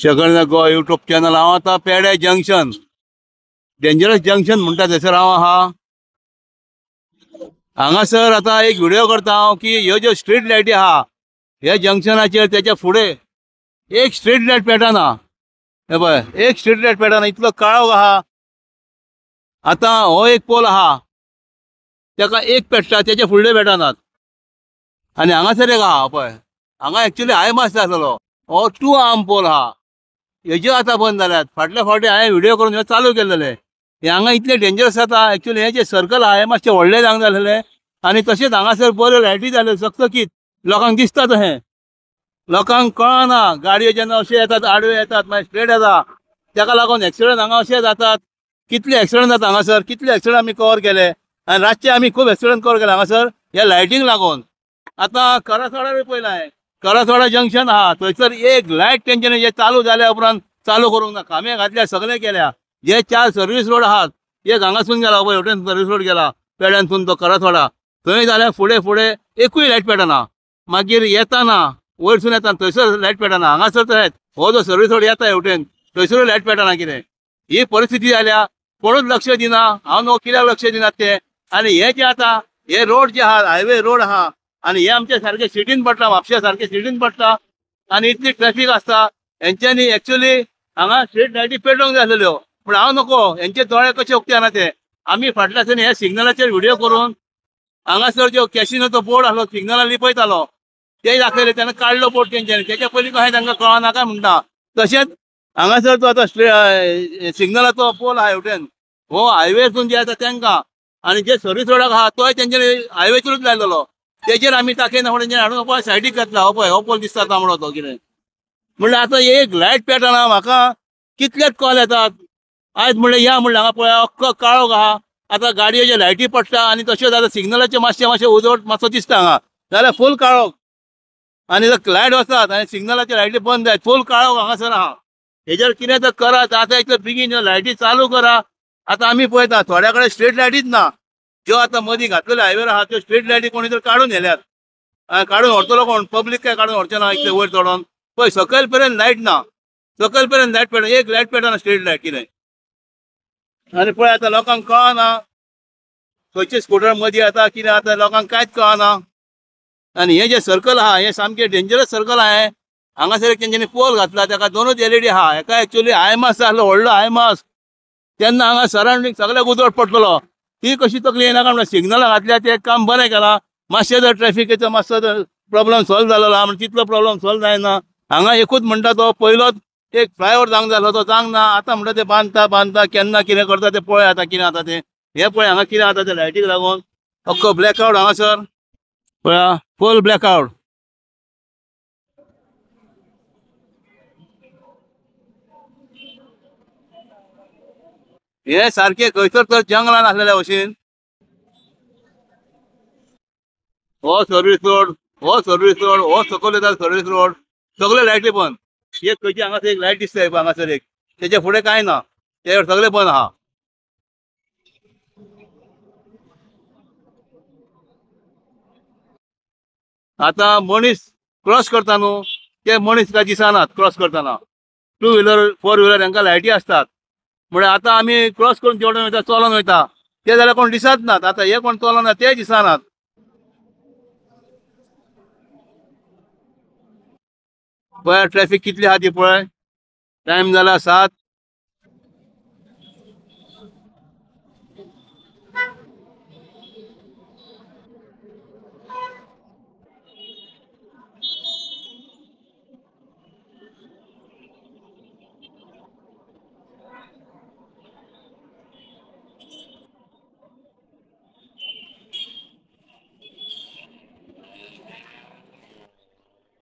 शकळ गो YouTube channel हांव आतां पेडे जंक्शन डेंजरस जंक्शन म्हणटा थंयसर हांव आहा हांगासर आतां एक व्हिडिओ करता हांव की ह्यो ज्यो स्ट्रीट लायटी आहा ह्या जंक्शनाचेर त्याच्या फुडें एक स्ट्रीट लायट पेटना हे पळय एक स्ट्रीट लायट पेटना इतलो काळोख आहा आतां हो एक पोल आहा तेका एक पेट्टा त्याच्या फुडले पेटनात आनी हांगासर एक आहा पळय हांगा एक्चुअली हाय मास्ट आसलो हो 2 आर्म पोल आहा हेज्यो आतां बंद जाल्यात फाटल्या फावटी हांवें व्हिडिओ करून ह्यो चालू केलेले हे हांगा इतले डेंजरस जाता एक्चुअली हे जे सर्कल आहा हे मातशे व्हडले जावंक जालेले आनी तशेंच हांगासर बऱ्यो लायटी जाल्यो चकचकीत लोकांक दिसता तशें लोकांक कळना गाडयो जेन्ना अशे येतात आडव्यो येतात मागीर स्ट्रेट येता तेका लागून एक्सिडंट हांगा अशे जातात कितले एक्सिडंट जाता हांगासर कितले एक्सिडंट आमी कवर केले आनी रातचे आमी खूब एक्सिडंट कवर केले हांगासर ह्या लायटींक लागून आतां करासवाडा पयला हांवें करासवाडा जंक्शन आहा थंयसर एक लायट तेंच्यांनी जे चालू जाल्या उपरांत चालू करूंक ना खांबे घातल्या सगळे केल्या जे 4 सर्वीस रोड आहात एक हांगासून गेला पळय हेवटेन सर्वीस रोड गेला पेड्यांतसून तो करासवाडा थंय जाल्यार फुडें फुडें एकूय लायट पेटना मागीर येताना वयरसून येता थंयसर लायट पेटना हांगासर तर हो जो सर्वीस रोड येता हेवटेन थंयसरूय लायट पेटना कितें ही परिस्थिती जाल्या कोणूच लक्ष दिना हांव न्हू कित्याक लक्ष दिनात ते आनी हे जे आतां हे रोड जे आहा हायवे रोड आहा आनी हे आमचे सारखे सिटीन पडटा म्हापशा सारखे सिटीन पडटा आनी इतली ट्रॅफिक आसता हेंच्यांनी एक्चुअली हांगा स्ट्रीट लायटी पेटोवंक जाय आसलेल्यो पूण हांव नको हेंचे दोळे कशे उक्ते ना ते आमी फाटल्याच्यान हे सिग्नलाचेर व्हिडिओ करून हांगासर ज्यो कॅशिनोचो बोर्ड आसलो सिग्नलार लिपयतालो ते दाखयले तेन्ना काडलो बोर्ड तेंच्यांनी तेच्या पयलीं कशें तांकां कळना काय म्हणटा तशेंच हांगासर तो आतां सिग्नलाचो पोल आहा हेवटेन हो हायवेसून जे आसा तेंकां आनी जे सर्वीस रोडाक आहा तोय तेंच्यांनी हायवेचेरूच लायलेलो तेजेर आमी ताकयना म्हणून हाडून पळय सायडीक घातला हो पळय हो पोल दिसता तांबडो तो कितें म्हणल्यार आतां एक लायट पेटना म्हाका कितलेच कॉल येतात आयज म्हणलें या म्हणलें हांगा पळय अख्खो काळोख आहा आतां गाडयो जे लायटी पडटा आनी तशेंच आतां सिग्नलाचे मातशें उजवट मातसो दिसता हांगा जाल्यार फूल काळोख आनी जर लायट वचत आनी सिग्नलाचे लायटी बंद जायत फूल काळोख हांगासर आहा हेजेर कितें तर करात आतां इतले बेगीन लायटी चालू करा आतां आमी पळयता थोड्या कडेन स्ट्रीट लायटीच ना ज्यो आतां मदीं घातलेल्यो हायवेर आहा त्यो स्ट्रीट लायटी कोणी तर काडून व्हेल्यात काडून व्हरतलो कोण पब्लीक काय काडून व्हरचें ना इतले वयर चडोन पळय सकयल पर्यंत लायट ना सकयल पर्यंत लायट पेटना एक लायट पेटना स्ट्रीट लायट कितें आनी पळय आतां लोकांक कळना खंयचे स्कूटर मदीं येता कितें आतां लोकांक कांयच कळना आनी हे जे सर्कल आहा हे सामके डेंजरस सर्कल आहा हांगासर एक तेंच्यांनी पोल घातला तेका 2 LED आहा हेका एक्चुअली हाय मास्ट आसलो व्हडलो हाय मास्ट तेन्ना हांगा सरावंडींग सगळ्याक उजवाड पडटलो ती कशी तकली येना काय म्हणून सिग्नलां घातल्या ते काम बरें केलां मातशें जर ट्रॅफिकेचो मातसो जर प्रॉब्लम सॉल्व जालो आहा म्हणजे तितलो प्रॉब्लम सॉल्व जायना हांगा एकूच म्हणटा तो पयलोच एक फ्लायओवर जावंक जाय तो जावंक ना आतां म्हणटा ते बांदता केन्ना कितें करता ते पळय आतां कितें जाता ते हे पळय हांगा कितें जाता ते लायटीक लागून अख्खो ब्लॅकआउट हांगासर पळया फूल ब्लॅकआउट हे सारखे खंयसर तर जंगलान आसलेल्या भशेन हो सर्वीस रोड हो सकयल येता सर्वीस रोड सगळे लायटी बंद एक खंयची हांगासर एक लायट दिसता हांगासर एक तेच्या फुडें कांय ना ते सगळे बंद आहा आतां मनीस क्रॉस करता न्हू ते मनीस काय दिसनात क्रॉस करतना 2 व्हिलर 4 व्हिलर हांकां लायटी असतात म्हळ्यार आतां आमी क्रॉस करून जेवण वयता चलोन वयता ते जाल्यार कोण दिसत नात आतां हे कोण चलोना ते दिसनात पळय ट्रॅफिक कितली आहा ती पळय टायम जाला 7